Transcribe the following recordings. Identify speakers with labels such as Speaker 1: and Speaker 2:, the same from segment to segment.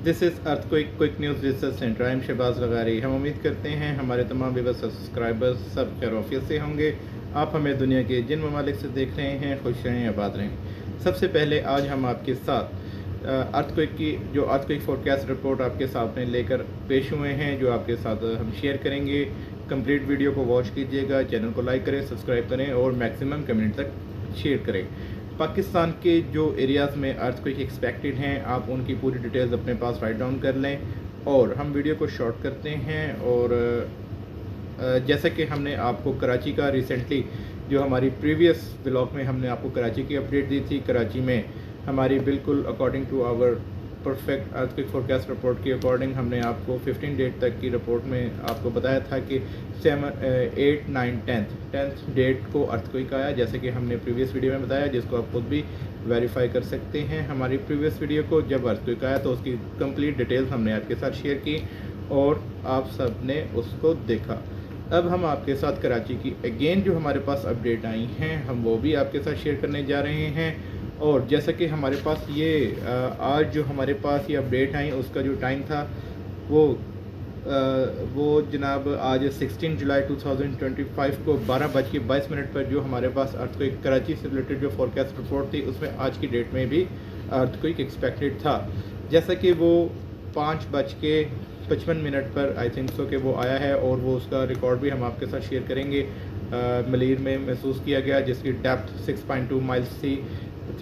Speaker 1: This is earthquake quick news research centre. I am Shahbaz Lagari. हम उम्मीद करते हैं हमारे तमाम व्यूअर्स सब्सक्राइबर्स सब खैरियत से होंगे। आप हमें दुनिया के जिन ममालिक से देख रहे हैं खुश रहें, आबाद रहें। सबसे पहले आज हम आपके साथ अर्थक्वेक की जो अर्थक्वेक फोरकास्ट रिपोर्ट आपके सामने लेकर पेश हुए हैं, जो आपके साथ हम शेयर करेंगे। कंप्लीट वीडियो को वॉच कीजिएगा, चैनल को लाइक करें, सब्सक्राइब करें और मैक्सिमम कम्युनिटी तक शेयर करें। पाकिस्तान के जो एरियाज़ में अर्थक्वेक एक्सपेक्टेड हैं, आप उनकी पूरी डिटेल्स अपने पास राइट डाउन कर लें और हम वीडियो को शॉर्ट करते हैं। और जैसा कि हमने आपको कराची का रिसेंटली जो हमारी प्रीवियस व्लॉग में हमने आपको कराची की अपडेट दी थी, कराची में हमारी बिल्कुल according to our perfect earthquake forecast report के अकॉर्डिंग हमने आपको 15 डेट तक की रिपोर्ट में आपको बताया था कि 7, 8, 9, 10th डेट को अर्थक्वेक आया, जैसे कि हमने प्रीवियस वीडियो में बताया, जिसको आप खुद भी वेरीफाई कर सकते हैं। हमारी प्रीवियस वीडियो को जब अर्थक्वेक आया तो उसकी कंप्लीट डिटेल्स हमने आपके साथ शेयर की और आप सब ने उसको देखा। अब हम आपके साथ कराची की अगेन जो हमारे पास अपडेट आई हैं हम वो भी आपके साथ शेयर करने जा रहे हैं। और जैसा कि हमारे पास ये आज जो हमारे पास ये अपडेट आई उसका जो टाइम था वो जनाब आज 16 जुलाई 2025 को 12:22 पर जो हमारे पास अर्थक्वेक कराची से रिलेटेड जो फोरकास्ट रिपोर्ट थी उसमें आज की डेट में भी अर्थक्वेक एक्सपेक्टेड था। जैसा कि वो 5:55 पर आई थिंक सो कि वो आया है और वो उसका रिकॉर्ड भी हम आपके साथ शेयर करेंगे। मलीर में महसूस किया गया, जिसकी डेप्थ 6.2 माइल्स थी।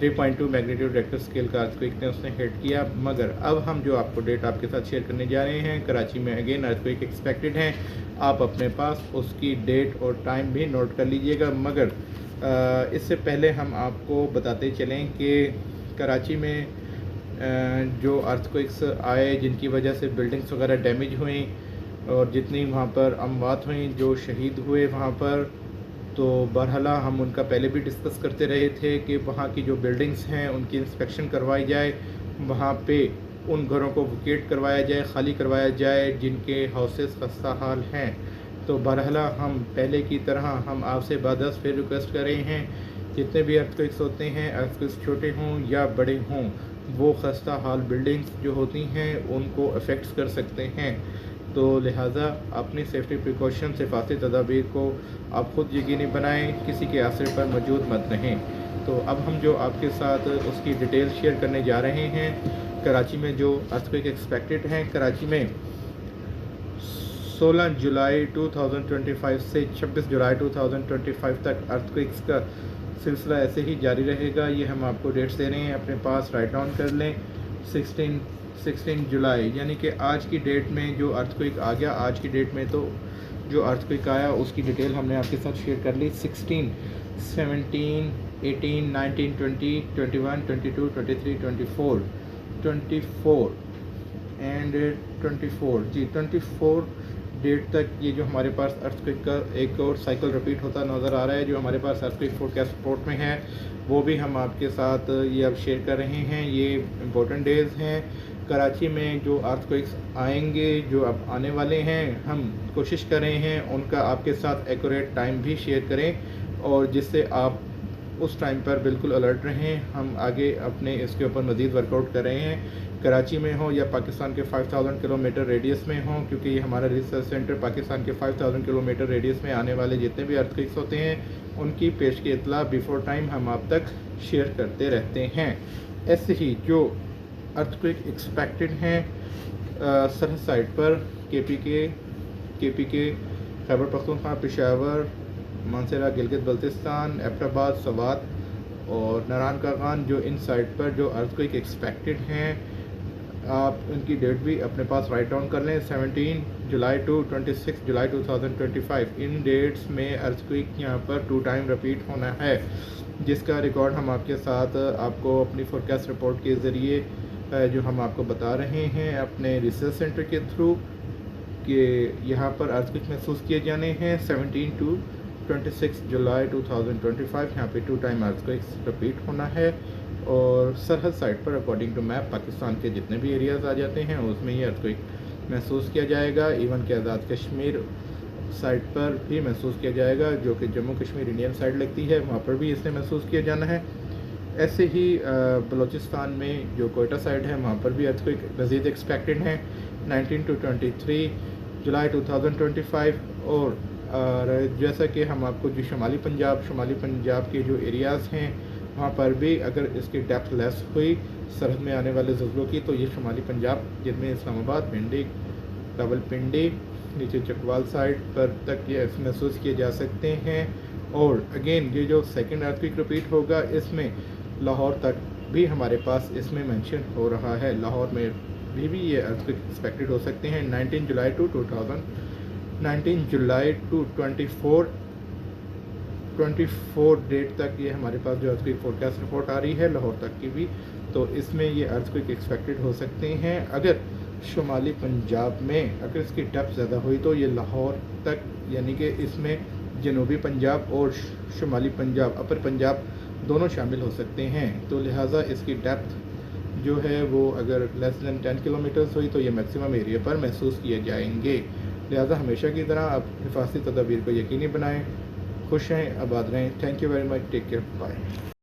Speaker 1: 3.2 मैग्नीट्यूड रेक्टर स्केल का अर्थक्वेक ने उसने हिट किया। मगर अब हम जो आपको डेट आपके साथ शेयर करने जा रहे हैं, कराची में अगेन अर्थक्वेक एक्सपेक्टेड हैं। आप अपने पास उसकी डेट और टाइम भी नोट कर लीजिएगा। मगर इससे पहले हम आपको बताते चलें कि कराची में जो अर्थक्वेक्स आए जिनकी वजह से बिल्डिंग्स वगैरह डैमेज हुई और जितनी वहाँ पर अमवात हुई, जो शहीद हुए वहाँ पर, तो बहरहाल हम उनका पहले भी डिस्कस करते रहे थे कि वहाँ की जो बिल्डिंग्स हैं उनकी इंस्पेक्शन करवाई जाए, वहाँ पे उन घरों को वैकेट करवाया जाए, खाली करवाया जाए जिनके हाउसेस खस्ता हाल हैं। तो बहरहाल हम पहले की तरह हम आपसे बादस फिर रिक्वेस्ट कर रहे हैं, जितने भी अर्थक्वेक्स होते हैं, अर्थक्वेक्स छोटे हों या बड़े हों, वो खस्ता हाल बिल्डिंग्स जो होती हैं उनको अफेक्ट्स कर सकते हैं। तो लिहाजा अपनी सेफ्टी प्रिकॉशन हिफाजती तदाबीर को आप ख़ुद यकीनी बनाएं, किसी के आसरे पर मौजूद मत रहें। तो अब हम जो आपके साथ उसकी डिटेल शेयर करने जा रहे हैं, कराची में जो अर्थक्वेक एक्सपेक्टेड हैं, कराची में 16 जुलाई 2025 से 26 जुलाई 2025 तक अर्थक्वेक्स का सिलसिला ऐसे ही जारी रहेगा। ये हम आपको डेट्स दे रहे हैं, अपने पास राइट डाउन कर लें। 16 जुलाई यानी कि आज की डेट में जो अर्थक्वेक आ गया, आज की डेट में तो जो अर्थक्वेक आया उसकी डिटेल हमने आपके साथ शेयर कर ली। 16, 17, 18, 19, 20, 21, 22, 23, 24 एंड 24 जी 24 डेट तक ये जो हमारे पास अर्थक्वेक का एक और साइकिल रिपीट होता नज़र आ रहा है, जो हमारे पास अर्थक्वेक फोरकास्ट रिपोर्ट में है, वो भी हम आपके साथ ये अब शेयर कर रहे हैं। ये इम्पोर्टेंट डेज़ हैं कराची में जो अर्थक्वेक्स आएंगे, जो अब आने वाले हैं। हम कोशिश कर रहे हैं उनका आपके साथ एक्यूरेट टाइम भी शेयर करें और जिससे आप उस टाइम पर बिल्कुल अलर्ट रहें। हम आगे अपने इसके ऊपर मज़ीद वर्कआउट कर रहे हैं, कराची में हो या पाकिस्तान के 5000 किलोमीटर रेडियस में हो, क्योंकि ये हमारा रिसर्च सेंटर पाकिस्तान के 5000 किलोमीटर रेडियस में आने वाले जितने भी अर्थक्वेक्स होते हैं उनकी पेश की इतला बिफोर टाइम हम आप तक शेयर करते रहते हैं। ऐसे ही जो अर्थक्वेक एक्सपेक्टेड हैं सरहद साइड पर KPK, खैबर पख्तूनख्वा, पेशावर, मानसरा, गिलगित बल्तिस्तान, एबटाबाद, सवात और नारायण कागान, जो इन साइड पर जो अर्थक्वेक एक्सपेक्टेड हैं आप उनकी डेट भी अपने पास राइट डाउन कर लें। 17 जुलाई टू 26 जुलाई 2025 इन डेट्स में अर्थक्वेक यहाँ पर 2 टाइम रिपीट होना है, जिसका रिकॉर्ड हम आपके साथ आपको अपनी फोरकास्ट रिपोर्ट के ज़रिए जो हम आपको बता रहे हैं अपने रिसर्च सेंटर के थ्रू कि यहाँ पर अर्थक्वेक महसूस किए जाने हैं। 17 टू 26 जुलाई 2025 यहाँ पे 2 टाइम अर्थक्वेक्स रिपीट होना है और सरहद साइड पर अकॉर्डिंग टू मैप पाकिस्तान के जितने भी एरियाज़ आ जाते हैं उसमें ये अर्थक्वेक महसूस किया जाएगा। इवन के आज़ाद कश्मीर साइड पर भी महसूस किया जाएगा, जो कि जम्मू कश्मीर इंडियन साइड लगती है, वहाँ पर भी इसने महसूस किया जाना है। ऐसे ही बलूचिस्तान में जो कोयटा साइड है वहाँ पर भी अर्थक्वेक मज़ीद एक्सपेक्टेड हैं 19 to 23 जुलाई 2025। और जैसा कि हम आपको जो शुमाली पंजाब के जो एरियाज़ हैं वहाँ पर भी अगर इसकी डेप्थ लेस हुई सरहद में आने वाले ज़ल्ज़लों की, तो ये शुमाली पंजाब जिनमें इस्लामाबाद, भिंडी, रावलपिंडी, नीचे चकवाल साइड पर तक ये महसूस किए जा सकते हैं। और अगेन ये जो सेकंड अर्थक्वेक रिपीट होगा इसमें लाहौर तक भी हमारे पास इसमें मेंशन हो रहा है। लाहौर में भी ये अर्थक्वेक एक्सपेक्टेड हो सकते हैं 19 जुलाई टू 24 डेट तक। ये हमारे पास जो अर्थक्वेक फोरकास्ट रिपोर्ट आ रही है लाहौर तक की भी, तो इसमें ये अर्थक्वेक एक्सपेक्टेड हो सकते हैं। अगर शुमाली पंजाब में अगर इसकी डेप्थ ज़्यादा हुई तो ये लाहौर तक, यानी कि इसमें जनूबी पंजाब और शुमाली पंजाब, अपर पंजाब दोनों शामिल हो सकते हैं। तो लिहाजा इसकी डेप्थ जो है वो अगर लेस दैन 10 किलोमीटर्स हुई तो ये मैक्सिमम एरिया पर महसूस किए जाएंगे। लिहाजा हमेशा की तरह आप हिफाजती तदाबीर को यकीनी बनाएँ। खुश रहें, आबाद रहें। Thank you very much, take care, bye.